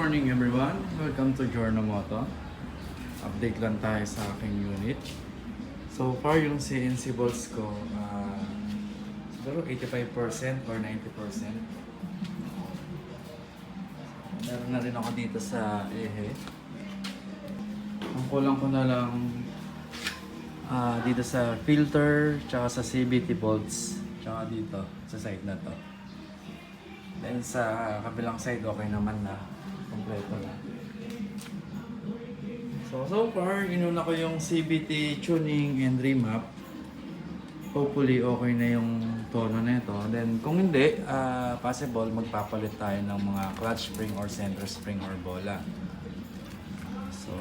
morning everyone, welcome to Giorno Moto. Update lang tayo sa aking unit. So far yung CNC bolts ko siguro 85% or 90%. Meron na rin ako dito sa ehe. Ang kulang ko na lang dito sa filter tsaka sa CVT bolts tsaka dito sa side na to. Then sa kabilang side okay naman na, kompleto na. So far inuna ko yung CVT tuning and remap. Hopefully okay na yung tono nito. Then kung hindi, possible magpapalit tayo ng mga clutch spring or center spring or bola. So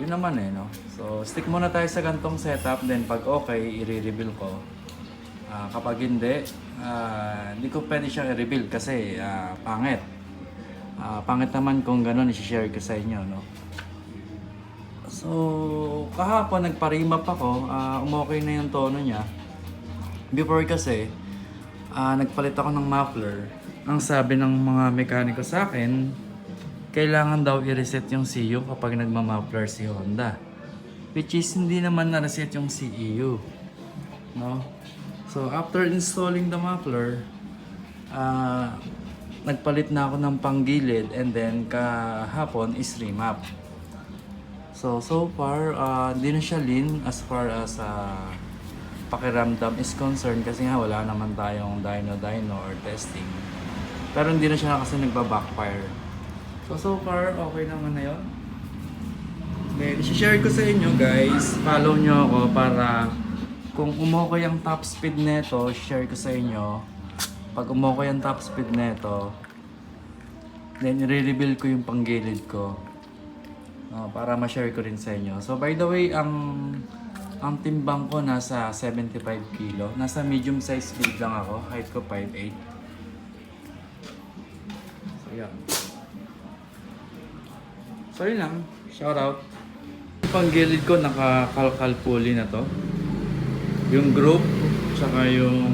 yun naman no. So stick muna tayo sa gantong setup, then pag okay i-rebuild ko. Kapag hindi ko pwede siyang i-rebuild kasi pangit. Pangit naman kung gano'n i-share ko sa inyo, no? So, kahapon nagpa-remap ako, umokay na yung tono niya. Before kasi, nagpalit ako ng muffler. Ang sabi ng mga mekaniko sa akin, kailangan daw i-reset yung CU kapag nagma-muffler si Honda. Which is, hindi naman na-reset yung CEU, no? So after installing the muffler, nagpalit na ako ng panggilid and then kahapon is remap. So far, hindi na siya lean as far as pakiramdam is concerned kasi nga wala naman tayong dyno or testing. Pero hindi na siya kasi nagba-backfire. So far, okay naman na yun. Then, i-share ko sa inyo guys, follow nyo ako para kung umokay ang top speed nito, share ko sa inyo. Pag umokay ang top speed nito, then i-rebuild ko yung panggilid ko. Para ma-share ko rin sa inyo. So by the way, ang timbang ko nasa 75 kilo. Nasa medium size build lang ako. Height ko 5'8". So yan. So yun lang. Shout out. Panggilid ko naka-kalkal pulley na to. Yung group, tsaka yung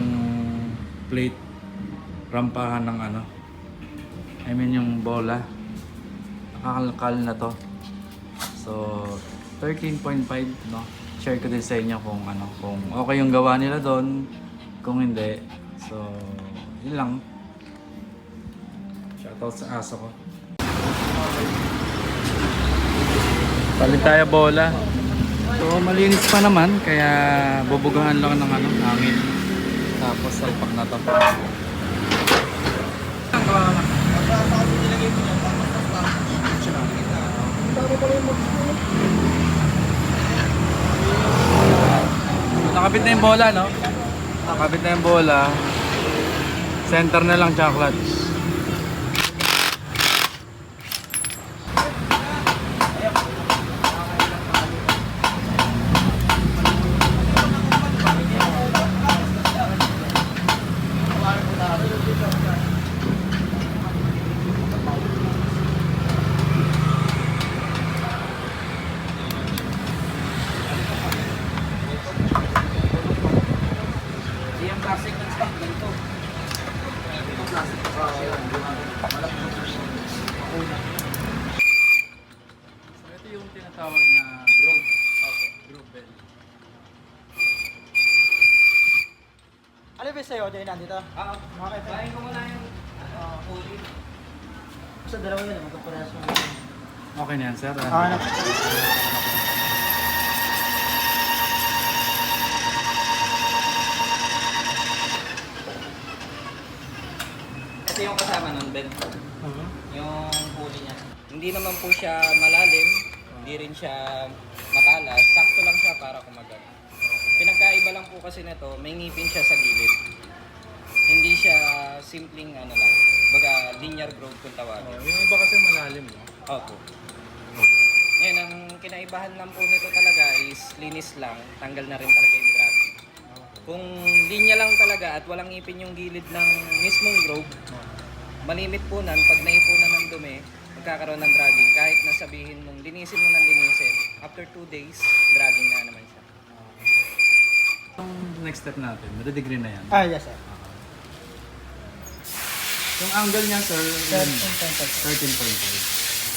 plate, rampahan ng yung bola, nakakalkal na to. So, 13.5, no? Share ko din sa inyo kung kung okay yung gawa nila doon, kung hindi. So, yun lang. Shoutout sa aso ko. Palit tayo bola. So malinis pa naman kaya bubugahan lang ng hangin. Tapos salpak na to. Nakabit na yung bola, no? Nakabit na yung bola. Center na lang tsaka clutch. So ito yung tinatawag na groove bell. Ano ba sa'yo? Diyan nandito? Oo. Okay, Bahin ko muna yung huli. sa dalawa yun, magkaparas mo. Okay na yan, sir. Ito yung kasama nun, Ben. Yung huli niya. Hindi naman po siya malalim, hindi rin siya matalas. Sakto lang siya para kumagat. Pinagkaiba lang po kasi nito, may ngipin siya sa gilid. Hindi siya simpleng baga linear groove kung tawagin. Yung iba kasi malalim, no? Opo. Ngayon, ang kinaibahan lang po nito talaga is linis lang, tanggal na rin talaga yung drag. Kung linya lang talaga at walang ngipin yung gilid ng mismong groove, malimit po nan, pag naipunan ng dumi, magkakaroon ng dragging. Kahit nasabihin mong linisin mo ng linisin, after 2 days, dragging na naman siya. Yung next step natin, nade-degree na yan. Yes sir. Yung angle niya, sir, 13.5. 13.5.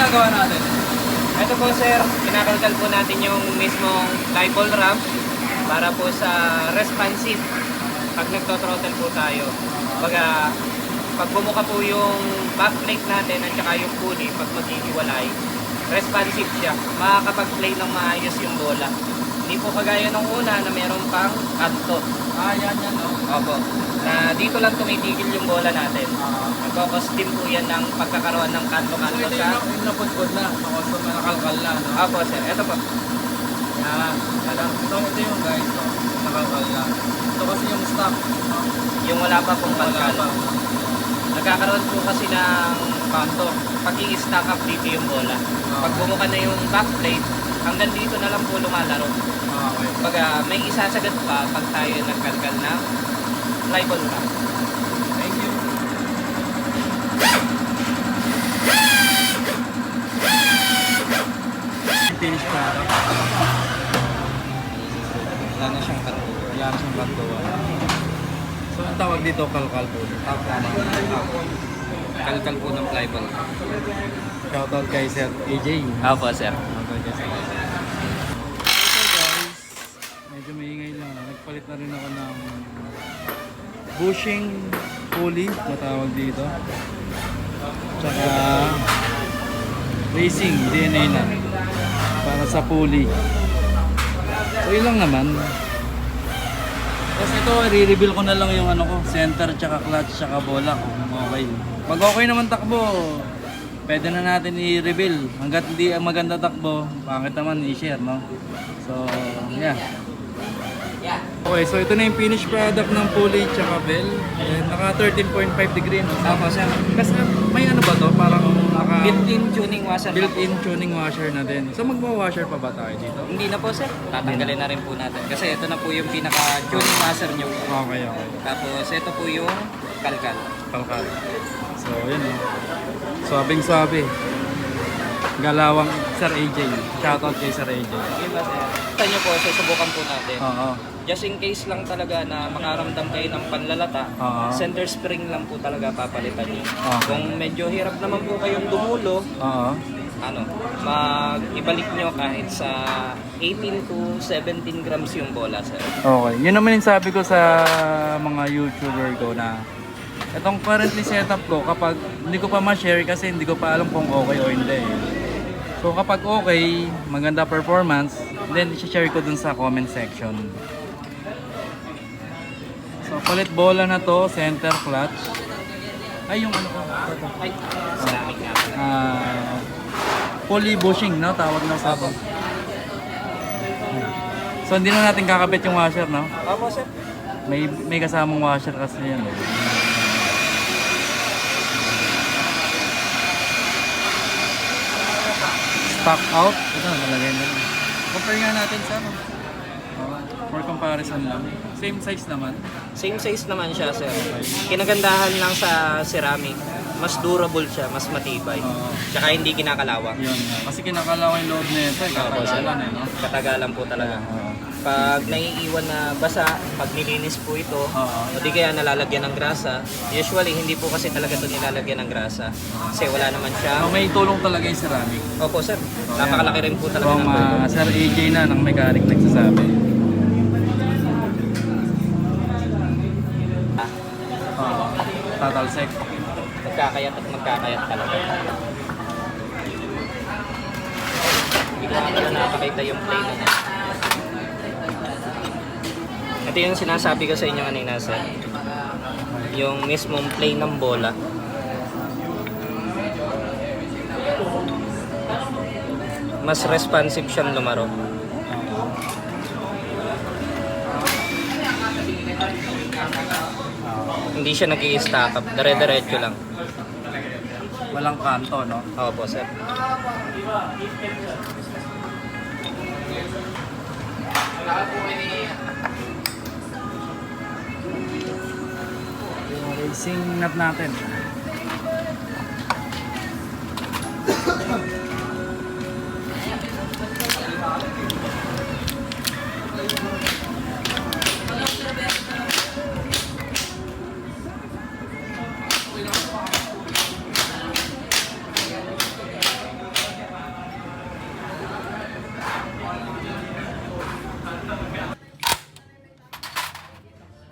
ginagawa natin? Ito po sir, kinakalkal po natin yung mismong dipole ramp para po sa responsive pag nagto-throttle po tayo. Pag bumuka po yung backplate natin at saka yung pulley, pag maghihiwalay, responsive siya. Makakapag-play ng maayos yung bola. Hindi po kagaya nung una na meron pang kanto. Yan, no? Opo. Na dito lang tumitigil yung bola natin. Nagkakos din po yan ng pagkakaroon ng kanto-kanto ito sa... yung napudpud na, nakalkal na, no? Opo sir, ito po. Yan, alam. Ito yung guys, no? Nakalkal na. Ito kasi yung stock, no? Yung wala pa pong Wala kalkal. pa. Nagkakaroon po kasi ng kanto. Pag i-stack up dito yung bola. Pag bumuka na yung backplate, hanggang dito na lang po lumalaro. Okay. Pag may isasagat pa, pag tayo nagkalkal ng flyball ramp. Thank you. Finish product. Wala na siyang kanto. Wala na siyang kantuan. So, ang tawag dito, kalkal po. Kalkal po ng flyball. Shoutout kay Sir AJ. Opo sir. Shoutout kay Sir AJ. So guys, medyo maingay lang. Nagpalit na rin ako ng bushing pulley, matawag dito. Tsaka racing DNA na para sa pulley. So yun lang naman. Tapos ito, i-reveal ko na lang yung ano ko, center, tsaka clutch, tsaka bola kung okay. Pag okay naman takbo, pwede na natin i-reveal. Hanggat hindi maganda takbo, bakit naman i-share, no? So, yeah. Okay, so ito na yung finished product ng pulley tsaka bell. Naka 13.5 degree, no? Opo sir. Kasi may ano ba to? Parang naka Built-in tuning washer na po. built-in tuning washer na din. So magwa-washer pa ba tayo dito? Hindi na po sir. Tatanggalin na rin po natin. Kasi ito na po yung pinaka-tuning washer nyo. Okay, okay. Tapos ito po yung kalkal. Kalkal. So, yun eh. Swabing-swabe. Galawang Sir AJ. Shoutout kay Sir AJ. Okay ba sir? Ito nyo po, susubukan po natin. Oo. Just in case lang talaga na makaramdam kayo ng panlalata, Oo. center spring lang po talaga papalitan nyo. Okay. Kung medyo hirap naman po kayong dumulo, Oo. ibalik nyo kahit sa 18 to 17 grams yung bola sir. Okay. Yun naman yung sabi ko sa mga YouTuber ko na itong currently setup ko, kapag hindi ko pa ma-share kasi hindi ko pa alam kung okay o hindi. So kapag okay, maganda performance, then i-share ko dun sa comment section. So palit bola na to, center clutch. Ay yung ano ko. Ay, ceramic nga pala. Poly bushing, no? Tawag na sa So hindi na natin kakabit yung washer, no? Opo, sir. May kasamang washer kasi yan. Eh. Stock out. Ito, nalagay na. Compare nga natin sa ano. For comparison lang. Same size naman. Same size naman siya, sir. Kinagandahan lang sa ceramic, mas durable siya, mas matibay. Tsaka hindi kinakalawang. Yun. Kasi kinakalawa yung load nito. Kakagalan eh, no? Katagalan po talaga. Pag naiiwan na basa, pag nilinis po ito, Oo. o di kaya nalalagyan ng grasa, usually hindi po kasi talaga ito nilalagyan ng grasa. Kasi wala naman siya. So, may tulong talaga yung ceramic. Opo, sir. Napakalaki rin po talaga Kung ng tulong. Sir AJ na, ng mechanic nagsasabi. Oo. Tatalsek. Magkakayat at magkakayat talaga. Hindi ko nga pala nakakita yung plane na. Ito yung sinasabi ko sa inyo kanina, sir. Yung mismong plane ng bola. Mas responsive siyang lumaro. Hindi siya nag-i-stack up. Dire-diretso lang. Walang kanto, no? Opo, sir. Racing nut natin.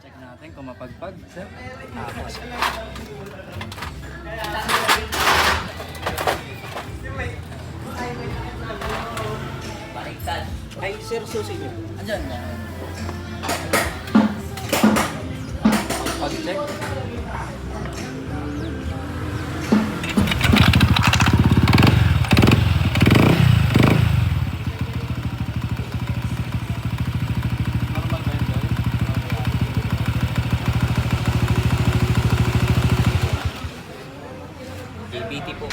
Check natin kung mapagpag, sir. Ay, sir, susi niyo. Andyan na. Pag-check. Normal ba yun, Joy? JBT po.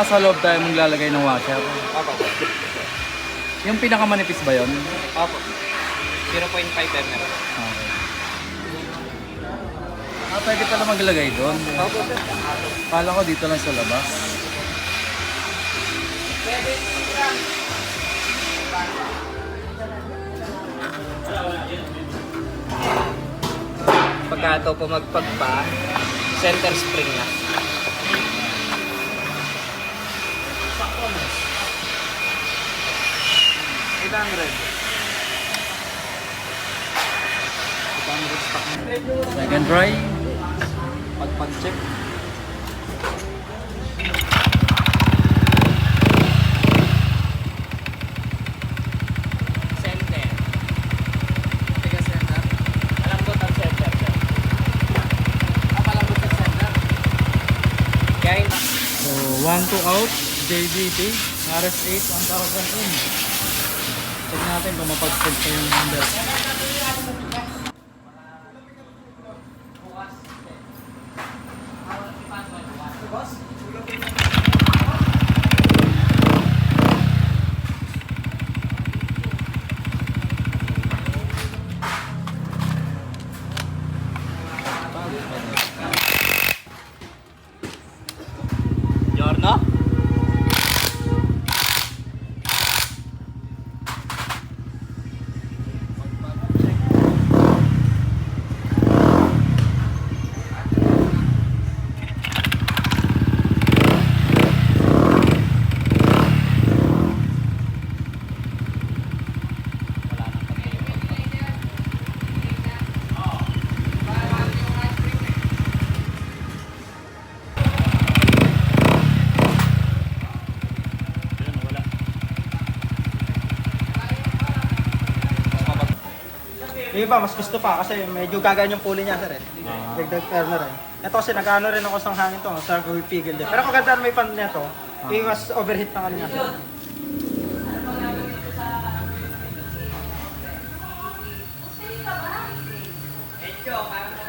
Sa loob tayo maglalagay ng washer. Opo. Yung pinakamanipis ba yun? Opo. 0.5 mm. Okay. Pwede pala maglagay doon. Opo, sir. Kala ko dito lang sa labas. Pagka ito pumagpag pa, center spring na. Second try. Pag-check. Center. Tiga center. Malambot ang center, sir. Palambot sa center. Kaya So, 1-2 out. JBT. RS8 1000 in. Check natin kung mapag-check pa yung handle. Giorno? Yung iba, mas gusto pa kasi medyo gagaan yung pulley niya, sir eh. Dagdag air na rin. Ito kasi nag-ano rin ako sa hangin to, sa pigil din. Pero kagandaan may fan nito, yung mas overheat ng ano niya, sir. Medyo, parang